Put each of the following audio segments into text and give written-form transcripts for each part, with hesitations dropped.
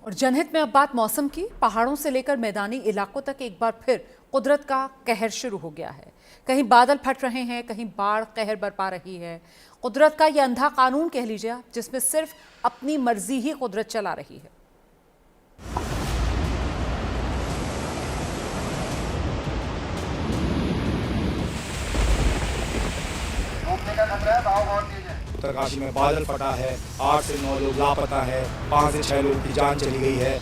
और जनहित में अब बात मौसम की। पहाड़ों से लेकर मैदानी इलाकों तक एक बार फिर कुदरत का कहर शुरू हो गया है। कहीं बादल फट रहे हैं, कहीं बाढ़ कहर बरपा रही है। कुदरत का यह अंधा कानून कह लीजिए, जिसमें सिर्फ अपनी मर्जी ही कुदरत चला रही है। उत्तरकाशी में बादल फटा है, 8 से 9 लोग लापता है, 5 से 6 लोगों की जान चली गई है।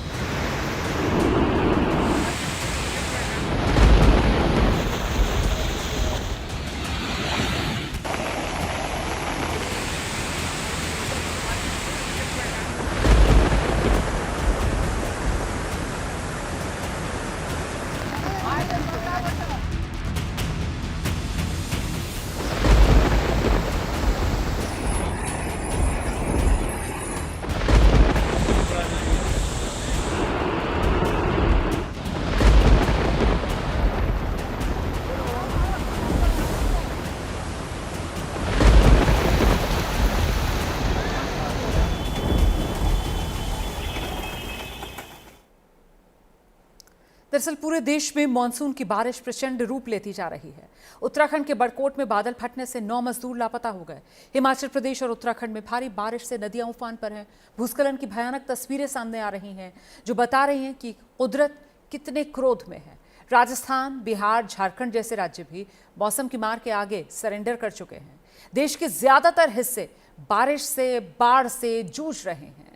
दरअसल पूरे देश में मानसून की बारिश प्रचंड रूप लेती जा रही है। उत्तराखंड के बड़कोट में बादल फटने से 9 मजदूर लापता हो गए। हिमाचल प्रदेश और उत्तराखंड में भारी बारिश से नदियां उफान पर हैं। भूस्खलन की भयानक तस्वीरें सामने आ रही हैं, जो बता रही हैं कि कुदरत कितने क्रोध में है। राजस्थान, बिहार, झारखंड जैसे राज्य भी मौसम की मार के आगे सरेंडर कर चुके हैं। देश के ज्यादातर हिस्से बारिश से, बाढ़ से जूझ रहे हैं।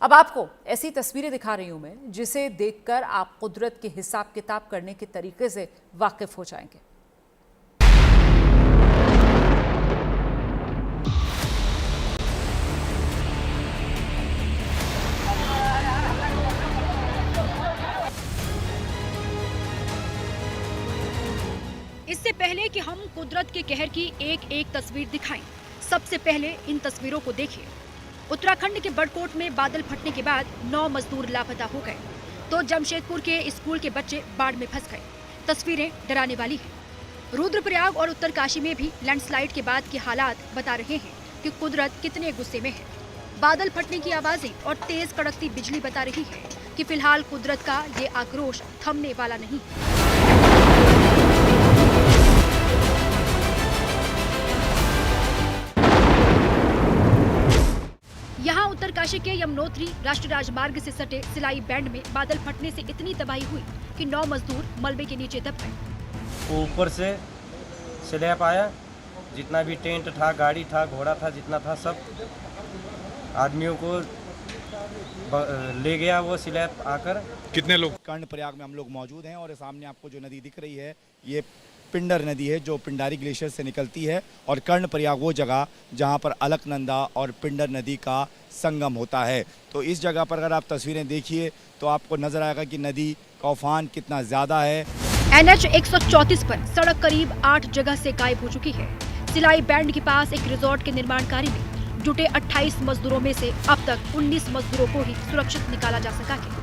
अब आपको ऐसी तस्वीरें दिखा रही हूं मैं, जिसे देखकर आप कुदरत के हिसाब किताब करने के तरीके से वाकिफ हो जाएंगे। इससे पहले कि हम कुदरत के कहर की एक एक तस्वीर दिखाएं, सबसे पहले इन तस्वीरों को देखिए। उत्तराखंड के बड़कोट में बादल फटने के बाद 9 मजदूर लापता हो गए, तो जमशेदपुर के स्कूल के बच्चे बाढ़ में फंस गए। तस्वीरें डराने वाली हैं। रुद्रप्रयाग और उत्तरकाशी में भी लैंडस्लाइड के बाद के हालात बता रहे हैं कि कुदरत कितने गुस्से में है। बादल फटने की आवाजें और तेज कड़कती बिजली बता रही है कि फिलहाल कुदरत का ये आक्रोश थमने वाला नहीं। यहाँ उत्तरकाशी के यमुनोत्री राष्ट्रीय राजमार्ग से सटे सिलाई बैंड में बादल फटने से इतनी तबाही हुई कि 9 मजदूर मलबे के नीचे दब गए। ऊपर से स्लैब आया, जितना भी टेंट था, गाड़ी था, घोड़ा था, जितना था सब आदमियों को ले गया वो स्लैब आकर। कितने लोग? कर्णप्रयाग में हम लोग मौजूद हैं और सामने आपको जो नदी दिख रही है, ये पिंडर नदी है, जो पिंडारी ग्लेशियर से निकलती है। और कर्णप्रयाग वो जगह जहां पर अलकनंदा और पिंडर नदी का संगम होता है। तो इस जगह पर अगर आप तस्वीरें देखिए तो आपको नजर आएगा कि नदी का उफान कितना ज्यादा है। NH 134 पर सड़क करीब 8 जगह से गायब हो चुकी है। सिलाई बैंड के पास एक रिजॉर्ट के निर्माण कार्य में जुटे 28 मजदूरों में से अब तक 19 मजदूरों को ही सुरक्षित निकाला जा सका है।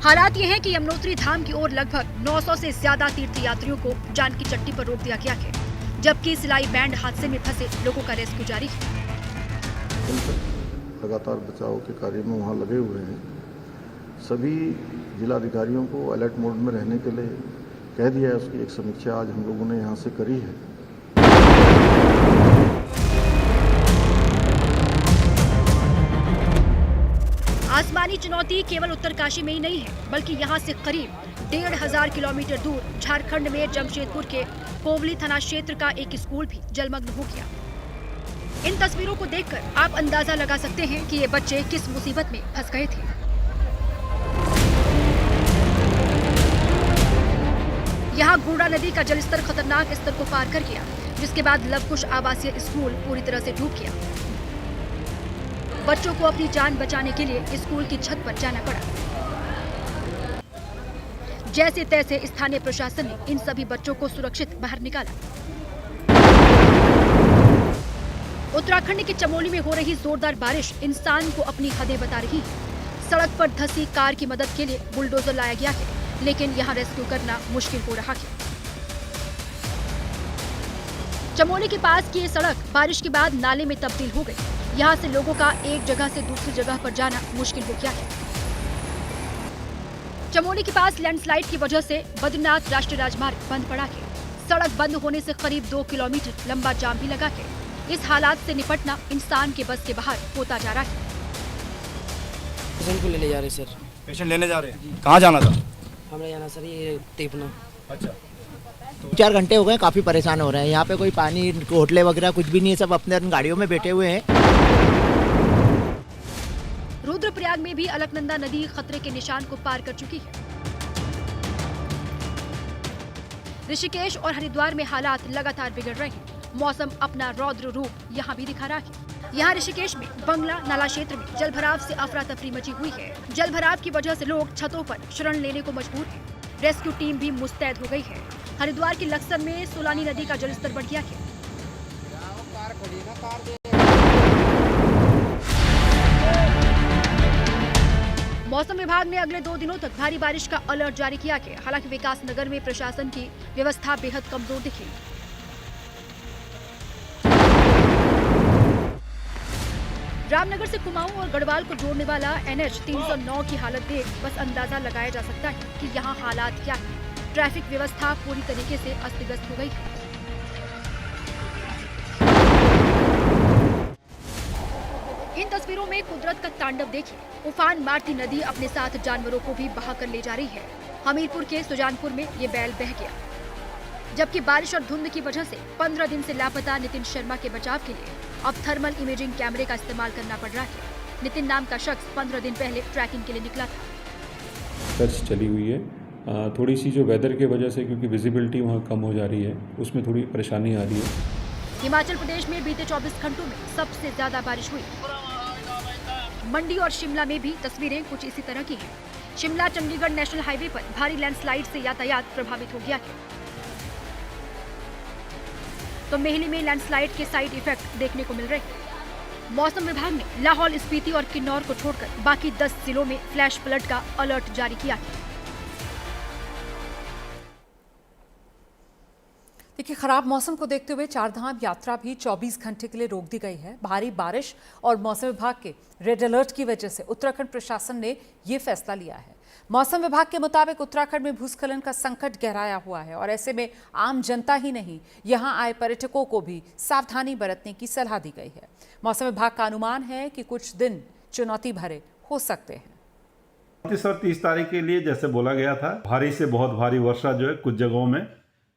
हालात ये हैं कि यमुनोत्री धाम की ओर लगभग 900 से ज्यादा तीर्थयात्रियों को जान की चट्टी पर रोक दिया गया है, जबकि सिलाई बैंड हादसे में फंसे लोगों का रेस्क्यू जारी है। लगातार बचाव के कार्य में वहाँ लगे हुए हैं। सभी जिलाधिकारियों को अलर्ट मोड में रहने के लिए कह दिया है। उसकी एक समीक्षा आज हम लोगों ने यहाँ से करी है। आसमानी चुनौती केवल उत्तरकाशी में ही नहीं है, बल्कि यहाँ से करीब 1,500 किलोमीटर दूर झारखंड में जमशेदपुर के कोवली थाना क्षेत्र का एक स्कूल भी जलमग्न हो गया। इन तस्वीरों को देखकर आप अंदाजा लगा सकते हैं कि ये बच्चे किस मुसीबत में फंस गए थे। यहाँ घोड़ा नदी का जलस्तर खतरनाक स्तर को पार कर गया, जिसके बाद लवकुश आवासीय स्कूल पूरी तरह से डूब गया। बच्चों को अपनी जान बचाने के लिए स्कूल की छत पर जाना पड़ा। जैसे तैसे स्थानीय प्रशासन ने इन सभी बच्चों को सुरक्षित बाहर निकाला। उत्तराखंड के चमोली में हो रही जोरदार बारिश इंसान को अपनी हदें बता रही है। सड़क पर धंसी कार की मदद के लिए बुलडोजर लाया गया है, लेकिन यहाँ रेस्क्यू करना मुश्किल हो रहा है। चमोली के पास की ये सड़क बारिश के बाद नाले में तब्दील हो गई। यहाँ से लोगों का एक जगह से दूसरी जगह पर जाना मुश्किल हो गया है। चमोली के पास लैंडस्लाइड की वजह से बद्रीनाथ राष्ट्रीय राजमार्ग बंद पड़ा है। सड़क बंद होने से करीब 2 किलोमीटर लंबा जाम भी लगा है। इस हालात से निपटना इंसान के बस के बाहर होता जा रहा है। पेशेंट को लेने जा रहे सर। पेशेंट लेने जा रहे हैं, कहाँ जाना था? हमें जाना सर ये तेपना। अच्छा, 4 घंटे हो गए, काफ़ी परेशान हो रहे हैं। यहाँ पे कोई पानी होटलें वगैरह कुछ भी नहीं है, सब अपने गाड़ियों में बैठे हुए हैं। रुद्रप्रयाग में भी अलकनंदा नदी खतरे के निशान को पार कर चुकी है। ऋषिकेश और हरिद्वार में हालात लगातार बिगड़ रहे हैं। मौसम अपना रौद्र रूप यहाँ भी दिखा रहा है। यहाँ ऋषिकेश में बंगला नाला क्षेत्र में जलभराव से अफरा तफरी मची हुई है। जलभराव की वजह से लोग छतों पर शरण लेने को मजबूर हैं। रेस्क्यू टीम भी मुस्तैद हो गई है। हरिद्वार के लक्सर में सोलानी नदी का जलस्तर बढ़ गया है। मौसम विभाग ने अगले 2 दिनों तक भारी बारिश का अलर्ट जारी किया है। हालांकि विकास नगर में प्रशासन की व्यवस्था बेहद कमजोर दिखी। रामनगर से कुमाऊं और गढ़वाल को जोड़ने वाला NH 309 की हालत देख बस अंदाजा लगाया जा सकता है कि यहाँ हालात क्या है। ट्रैफिक व्यवस्था पूरी तरीके से अस्त व्यस्त हो गई है। इन तस्वीरों में कुदरत का तांडव देखिए। उफान मारती नदी अपने साथ जानवरों को भी बहा कर ले जा रही है। हमीरपुर के सुजानपुर में ये बैल बह गया, जबकि बारिश और धुंध की वजह से 15 दिन से लापता नितिन शर्मा के बचाव के लिए अब थर्मल इमेजिंग कैमरे का इस्तेमाल करना पड़ रहा है। नितिन नाम का शख्स 15 दिन पहले ट्रैकिंग के लिए निकला था। सर्च चली हुई है। थोड़ी सी जो वेदर की वजह से, क्योंकि विजिबिलिटी वहाँ कम हो जा रही है, उसमें थोड़ी परेशानी आ रही है। हिमाचल प्रदेश में बीते 24 घंटों में सबसे ज्यादा बारिश हुई। मंडी और शिमला में भी तस्वीरें कुछ इसी तरह की हैं। शिमला चंडीगढ़ नेशनल हाईवे पर भारी लैंडस्लाइड से यातायात प्रभावित हो गया है, तो मेहली में लैंडस्लाइड के साइड इफेक्ट देखने को मिल रहे हैं। मौसम विभाग ने लाहौल स्पीति और किन्नौर को छोड़कर बाकी 10 जिलों में फ्लैश फ्लड का अलर्ट जारी किया है। देखिए, खराब मौसम को देखते हुए चारधाम यात्रा भी 24 घंटे के लिए रोक दी गई है। भारी बारिश और मौसम विभाग के रेड अलर्ट की वजह से उत्तराखंड प्रशासन ने ये फैसला लिया है। मौसम विभाग के मुताबिक उत्तराखंड में भूस्खलन का संकट गहराया हुआ है और ऐसे में आम जनता ही नहीं, यहां आए पर्यटकों को भी सावधानी बरतने की सलाह दी गई है। मौसम विभाग का अनुमान है कि कुछ दिन चुनौती भरे हो सकते हैं। 29 और 30 तारीख के लिए जैसे बोला गया था, भारी से बहुत भारी वर्षा जो है कुछ जगहों में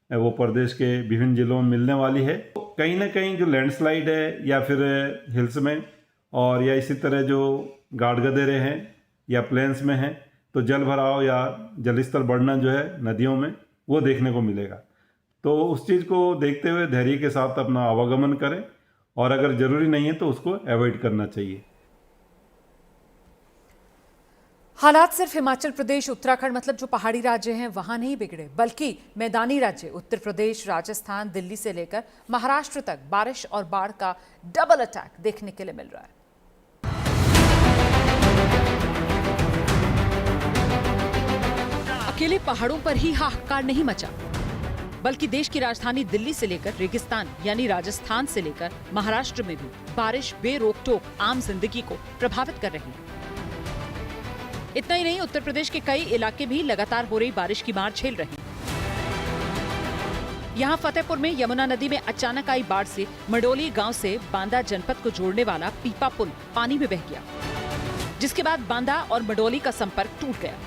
वो प्रदेश के विभिन्न जिलों में मिलने वाली है। कहीं ना कहीं जो लैंडस्लाइड है या फिर हिल्स में और या इसी तरह जो गाड़ गदेरे हैं या प्लेन्स में हैं, तो जल भराव या जलस्तर बढ़ना जो है नदियों में वो देखने को मिलेगा। तो उस चीज़ को देखते हुए धैर्य के साथ अपना आवागमन करें और अगर ज़रूरी नहीं है तो उसको अवॉइड करना चाहिए। हालात सिर्फ हिमाचल प्रदेश, उत्तराखंड मतलब जो पहाड़ी राज्य हैं वहां नहीं बिगड़े, बल्कि मैदानी राज्य उत्तर प्रदेश, राजस्थान, दिल्ली से लेकर महाराष्ट्र तक बारिश और बाढ़ का डबल अटैक देखने के लिए मिल रहा है। अकेले पहाड़ों पर ही हाहाकार नहीं मचा, बल्कि देश की राजधानी दिल्ली से लेकर रेगिस्तान यानी राजस्थान से लेकर महाराष्ट्र में भी बारिश बेरोक टोक आम जिंदगी को प्रभावित कर रही है। इतना ही नहीं, उत्तर प्रदेश के कई इलाके भी लगातार हो रही बारिश की मार झेल रहे हैं। यहाँ फतेहपुर में यमुना नदी में अचानक आई बाढ़ से मडोली गांव से बांदा जनपद को जोड़ने वाला पीपा पुल पानी में बह गया, जिसके बाद बांदा और मडोली का संपर्क टूट गया।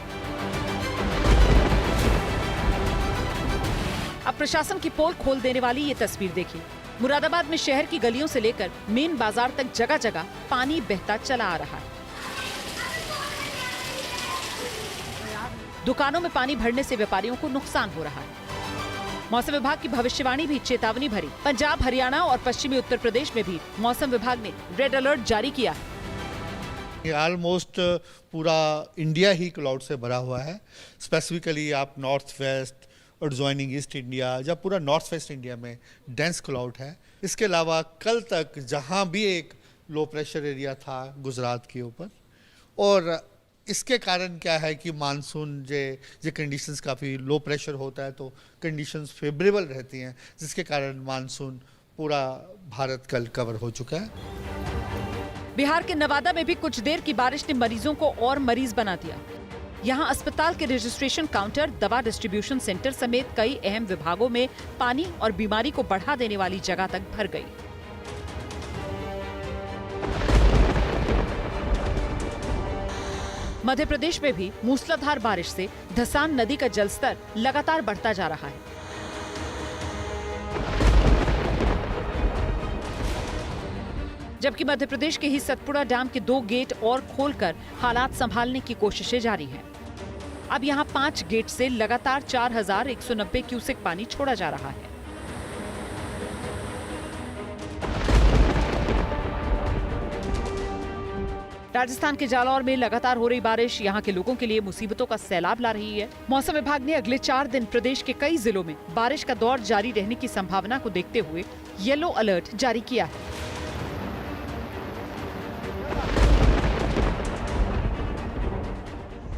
अब प्रशासन की पोल खोल देने वाली ये तस्वीर देखिए। मुरादाबाद में शहर की गलियों से लेकर मेन बाजार तक जगह जगह पानी बहता चला आ रहा है। दुकानों में पानी भरने से व्यापारियों को नुकसान हो रहा है। मौसम विभाग की भविष्यवाणी भी चेतावनी भरी। पंजाब, हरियाणा और पश्चिमी उत्तर प्रदेश में भी मौसम विभाग ने रेड अलर्ट जारी किया है। ऑलमोस्ट पूरा इंडिया ही क्लाउड से भरा हुआ है। स्पेसिफिकली आप नॉर्थ वेस्ट और ज्वाइनिंग ईस्ट इंडिया, जब पूरा नॉर्थ वेस्ट इंडिया में डेंस क्लाउड है। इसके अलावा कल तक जहां भी एक लो प्रेशर एरिया था गुजरात के ऊपर, और इसके कारण क्या है कि मानसून जो कंडीशंस काफ़ी लो प्रेशर होता है तो कंडीशंस फेवरेबल रहती हैं, जिसके कारण मानसून पूरा भारत कल कवर हो चुका है। बिहार के नवादा में भी कुछ देर की बारिश ने मरीजों को और मरीज बना दिया। यहाँ अस्पताल के रजिस्ट्रेशन काउंटर, दवा डिस्ट्रीब्यूशन सेंटर समेत कई अहम विभागों में पानी और बीमारी को बढ़ा देने वाली जगह तक भर गई। मध्य प्रदेश में भी मूसलाधार बारिश से धसान नदी का जलस्तर लगातार बढ़ता जा रहा है। जबकि मध्य प्रदेश के ही सतपुड़ा डैम के 2 गेट और खोलकर हालात संभालने की कोशिशें जारी हैं। अब यहां 5 गेट से लगातार 4190 क्यूसेक पानी छोड़ा जा रहा है। राजस्थान के जालौर में लगातार हो रही बारिश यहां के लोगों के लिए मुसीबतों का सैलाब ला रही है। मौसम विभाग ने अगले 4 दिन प्रदेश के कई जिलों में बारिश का दौर जारी रहने की संभावना को देखते हुए येलो अलर्ट जारी किया है।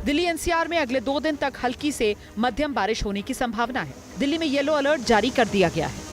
दिल्ली एनसीआर में अगले 2 दिन तक हल्की से मध्यम बारिश होने की संभावना है। दिल्ली में येलो अलर्ट जारी कर दिया गया है।